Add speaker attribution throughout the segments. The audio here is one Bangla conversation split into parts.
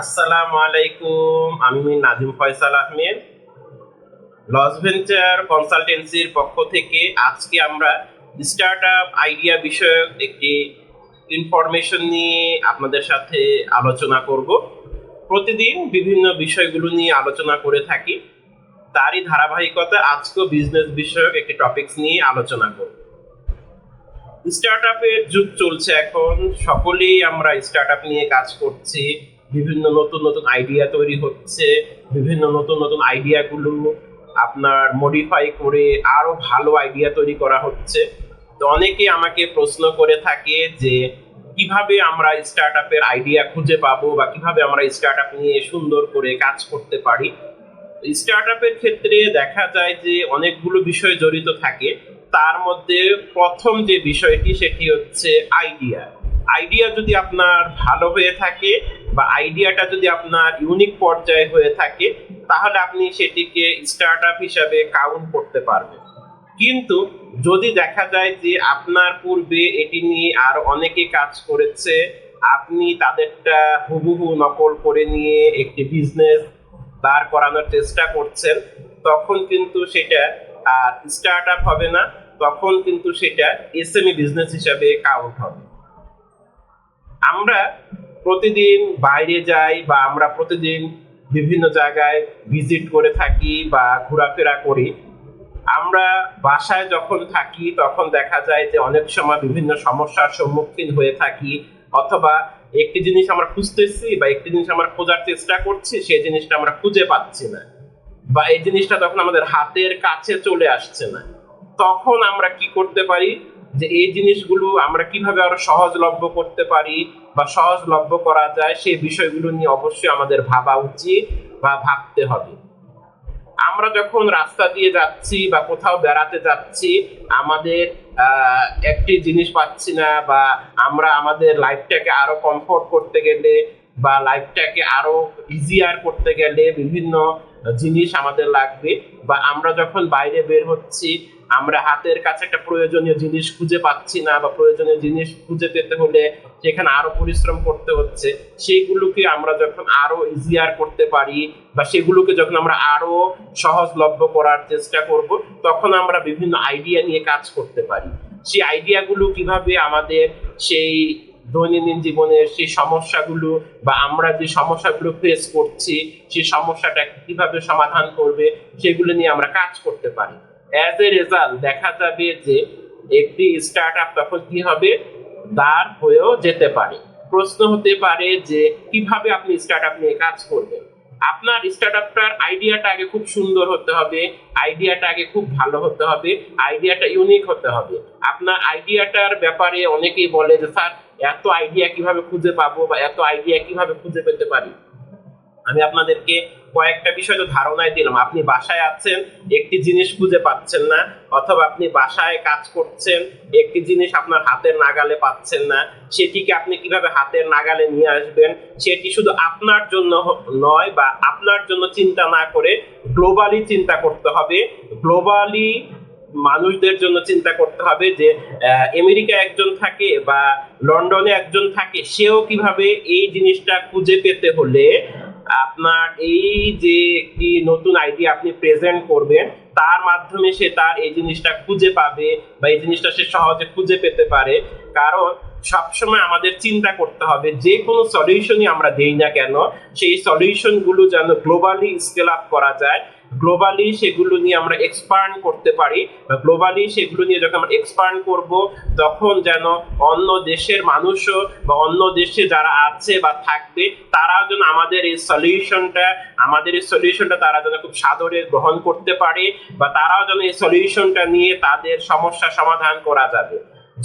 Speaker 1: আসসালামু আলাইকুম। আমি নাজিম ফয়সাল আহমেদ, লস ভেঞ্চার কনসালটেন্সির পক্ষ থেকে আজকে আমরা স্টার্টআপ আইডিয়া বিষয়ক একটি ইনফরমেশন নিয়ে আপনাদের সাথে আলোচনা করব। প্রতিদিন বিভিন্ন বিষয়গুলো নিয়ে আলোচনা করে থাকি, তারই ধারাবাহিকতা আজকেও বিজনেস বিষয়ক একটি টপিকস নিয়ে আলোচনা করব। স্টার্টআপের যুগ চলছে এখন, সকলেই আমরা স্টার্টআপ নিয়ে কাজ করছি। বিভিন্ন নতুন নতুন আইডিয়া তৈরি হচ্ছে, বিভিন্ন নতুন নতুন আইডিয়াগুলো আপনার মডিফাই করে আরো ভালো আইডিয়া তৈরি করা হচ্ছে। তো অনেকে আমাকে প্রশ্ন করে থাকে যে কিভাবে আমরা স্টার্টআপের আইডিয়া খুঁজে পাবো বা কিভাবে আমরা স্টার্টআপ নিয়ে সুন্দর করে কাজ করতে পারি। স্টার্টআপের ক্ষেত্রে দেখা যায় যে অনেকগুলো বিষয় জড়িত থাকে। তার মধ্যে প্রথম যে বিষয়টি সেটি হচ্ছে আইডিয়া। আইডিয়া যদি আপনার ভালো হয়ে থাকে বা আইডিয়াটা যদি আপনার ইউনিক পর্যায়ে হয়ে থাকে, তাহলে আপনি সেটিকে স্টার্টআপ হিসাবে কাউন্ট করতে পারবেন। কিন্তু যদি দেখা যায় যে আপনার পূর্বে এটি নিয়ে আর অনেকে কাজ করেছে, আপনি তাদেরটা হুবহু নকল করে নিয়ে একটি বিজনেস দাঁড় করানোর চেষ্টা করছেন, তখন কিন্তু সেটা আর স্টার্টআপ হবে না, তখন কিন্তু সেটা এসএমই বিজনেস হিসাবে কাউন্ট হবে। আমরা প্রতিদিন বাইরে যাই বা আমরা প্রতিদিন বিভিন্ন জায়গায় ভিজিট করে থাকি বা ঘোরাফেরা করি। আমরা বাসায় যখন থাকি তখন দেখা যায় যে অনেক সময় বিভিন্ন সমস্যার সম্মুখীন হয়ে থাকি, অথবা একটি জিনিস আমরা খুঁজতেছি বা একটি জিনিস আমরা খোঁজার চেষ্টা করছি, সেই জিনিসটা আমরা খুঁজে পাচ্ছি না, বা এই জিনিসটা তখন আমাদের হাতের কাছে চলে আসছে না। তখন আমরা কি করতে পারি, যে এই জিনিসগুলো আমরা কিভাবে আরো সহজলভ্য করতে পারি বা সহজলভ্য করা যায়, সেই বিষয়গুলো নিয়ে অবশ্যই আমাদের ভাবা উচিত বা ভাবতে হবে। আমরা যখন রাস্তা দিয়ে যাচ্ছি বা কোথাও বেড়াতে যাচ্ছি, আমাদের একটি জিনিস পাচ্ছি না, বা আমরা আমাদের লাইফটাকে আরো কমফোর্ট করতে গেলে বা লাইফটাকে আরো ইজিয়ার করতে গেলে বিভিন্ন জিনিস আমাদের লাগবে। বা আমরা যখন বাইরে বের হচ্ছি, আমরা হাতের কাছে একটা প্রয়োজনীয় জিনিস খুঁজে পাচ্ছি না, বা প্রয়োজনীয় জিনিস খুঁজে পেতে হলে যেখানে আরো পরিশ্রম করতে হচ্ছে, সেইগুলোকে আমরা যখন আরো ইজিয়ার করতে পারি বা সেগুলোকে যখন আমরা আরো সহজলভ্য করার চেষ্টা করব, তখন আমরা বিভিন্ন আইডিয়া নিয়ে কাজ করতে পারি। সেই আইডিয়াগুলো কিভাবে আমাদের সেই দৈনন্দিন জীবনের সেই সমস্যাগুলো বা আমরা যে সমস্যাগুলো ফেস করছি, সেই সমস্যাটা কিভাবে সমাধান করবে, সেগুলো নিয়ে আমরা কাজ করতে পারি। অ্যাজ এ রেজাল্ট দেখা যাবে যে একটি স্টার্টআপ তখন কি হবে, দাঁড় হয়েও যেতে পারে। প্রশ্ন হতে পারে যে কিভাবে আপনি স্টার্টআপ নিয়ে কাজ করবেন। আপনার স্টার্টআপটার আইডিয়াটা আগে খুব সুন্দর হতে হবে, আইডিয়াটা আগে খুব ভালো হতে হবে, আইডিয়াটা ইউনিক হতে হবে। আপনার আইডিয়াটার ব্যাপারে অনেকেই বলে যে স্যার, এত আইডিয়া কিভাবে খুঁজে পাবো বা এত আইডিয়া কিভাবে খুঁজে পেতে পারি। আমি আপনাদেরকে কয়েকটা বিষয় তো ধারণায় দিলাম। আপনি বাসায় আছেন, একটি জিনিস খুঁজে পাচ্ছেন না, অথবা আপনি বাসায় কাজ করছেন, একটি জিনিস আপনার হাতের নাগালে পাচ্ছেন না, সেটিকে আপনি কিভাবে হাতের নাগালে নিয়ে আসবেন, সেটি শুধু আপনার জন্য নয় বা আপনার জন্য চিন্তা না করে গ্লোবালি চিন্তা করতে হবে। গ্লোবালি মানুষদের জন্য চিন্তা করতে হবে যে আমেরিকা একজন থাকে বা লন্ডনে একজন থাকে, সেও কিভাবে এই জিনিসটা খুঁজে পেতে হলে আপনার এই যে একটি নতুন আইডিয়া আপনি প্রেজেন্ট করবেন, তার মাধ্যমে সে তার এই জিনিসটা খুঁজে পাবে বা এই জিনিসটা সে সহজে খুঁজে পেতে পারে। কারণ সবসময় আমাদের চিন্তা করতে হবে, যে কোনো সলিউশনই আমরা দেই না কেন, সেই সলিউশনগুলো যেন গ্লোবালি স্কেল আপ করা যায়, গ্লোবালি সেগুলো নিয়ে আমরা এক্সপান্ড করতে পারি। বা গ্লোবালি সেগুলো নিয়ে যখন আমরা এক্সপান্ড করব, তখন যেন অন্য দেশের মানুষও বা অন্য দেশে যারা আছে বা থাকবে, তারাও যেন আমাদের এই সলিউশনটা তারা যেন খুব সাদরে গ্রহণ করতে পারে, বা তারাও যেন এই সলিউশনটা নিয়ে তাদের সমস্যা সমাধান করা যাবে।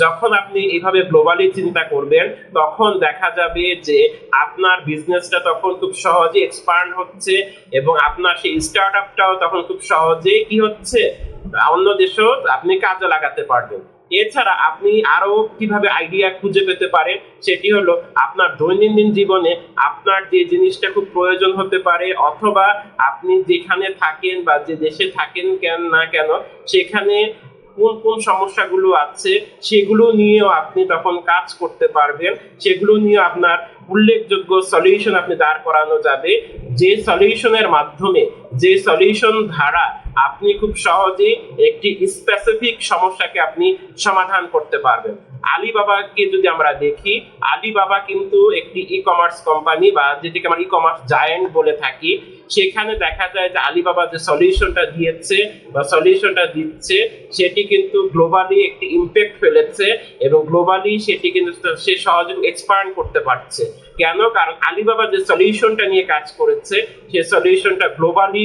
Speaker 1: যখন আপনি এইভাবে গ্লোবালি চিন্তা করবেন, তখন দেখা যাবে যে আপনার বিজনেসটা তখন খুব সহজে এক্সপান্ড হচ্ছে, এবং আপনার সেই স্টার্টআপটাও তখন খুব সহজে কি হচ্ছে, অন্য দেশেও আপনি কাজে লাগাতে পারবেন। এছাড়া আপনি আরো কিভাবে আইডিয়া খুঁজে পেতে পারেন, সেটি হলো আপনার দৈনন্দিন জীবনে আপনার যে জিনিসটা খুব প্রয়োজন হতে পারে, অথবা আপনি যেখানে থাকেন বা যে দেশে থাকেন কেন না কেন, সেখানে কোন কোন সমস্যাগুলো আছে সেগুলো নিয়েও আপনি তখন কাজ করতে পারবেন। সেগুলো নিয়ে আপনার উল্লেখযোগ্য সলিউশন আপনি দাঁড় করানো যাবে, যে সলিউশনের মাধ্যমে, যে সলিউশন ধারা আপনি খুব সহজেই একটি স্পেসিফিক সমস্যাকে আপনি সমাধান করতে পারবেন। আলিবাবাকে যদি আমরা দেখি, আলিবাবা কিন্তু একটি ই কমার্স কোম্পানি, বা যেটিকে আমরা ই কমার্স জায়ান্ট বলে থাকি। সেখানে দেখা যায় যে আলিবাবা যে সলিউশনটা দিয়েছে বা সলিউশনটা দিচ্ছে, সেটি কিন্তু গ্লোবালি একটি ইম্প্যাক্ট ফেলেছে, এবং গ্লোবালি সেটি কিন্তু সে সহজে এক্সপান্ড করতে পারছে। কেন? কারণ আলিবাবা যে সলিউশনটা নিয়ে কাজ করেছে, সেই সলিউশনটা গ্লোবালি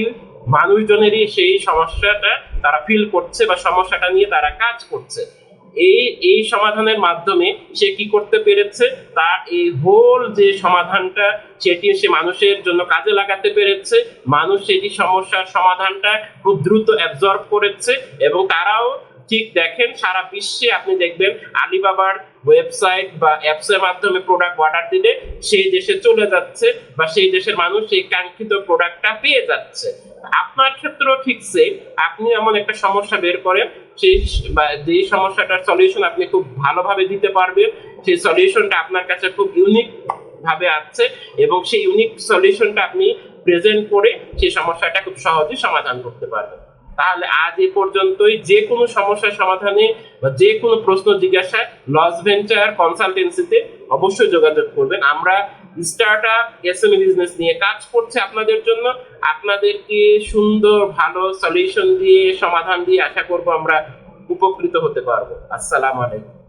Speaker 1: মানুষজনেরই সেই সমস্যাটা তারা ফিল করছে বা সমস্যাটা নিয়ে তারা কাজ করছে। এই সমাধানের মাধ্যমে সে কি করতে পেরেছে, তার এই হোল যে সমাধানটা সেটি সে মানুষের জন্য কাজে লাগাতে পেরেছে। মানুষ সেটি সমস্যার সমাধানটা খুব দ্রুত অ্যাবজর্ব করেছে, এবং তারাও ঠিক দেখেন সারা বিশ্বে আপনি দেখবেন আলিবাবার ওয়েবসাইট বা অ্যাপসের মাধ্যমে প্রোডাক্ট অর্ডার দিলে সেই দেশে চলে যাচ্ছে, বা সেই দেশের মানুষ সেই কাঙ্ক্ষিত প্রোডাক্টটা পেয়ে যাচ্ছে। আপনার ক্ষেত্রেও ঠিক সেম, আপনি এমন একটা সমস্যা বের করেন, সেই বা যে সমস্যাটার সলিউশন আপনি খুব ভালোভাবে দিতে পারবেন, সেই সলিউশনটা আপনার কাছে খুব ইউনিক ভাবে আছে, এবং সেই ইউনিক সলিউশনটা আপনি প্রেজেন্ট করে সেই সমস্যাটা খুব সহজেই সমাধান করতে পারবেন। তাহলে আজ এ পর্যন্তই। যে কোনো সমস্যার সমাধানে বা যে কোনো প্রশ্ন জিজ্ঞাসায় লস ভেঞ্চার কনসালটেন্সিতে অবশ্যই যোগাযোগ করবেন। আমরা স্টার্টআপ এসএমই বিজনেস নিয়ে কাজ করছি আপনাদের জন্য। আপনাদেরকে সুন্দর ভালো সলিউশন দিয়ে, সমাধান দিয়ে আশা করব আমরা উপকৃত হতে পারবো। আসসালামু আলাইকুম।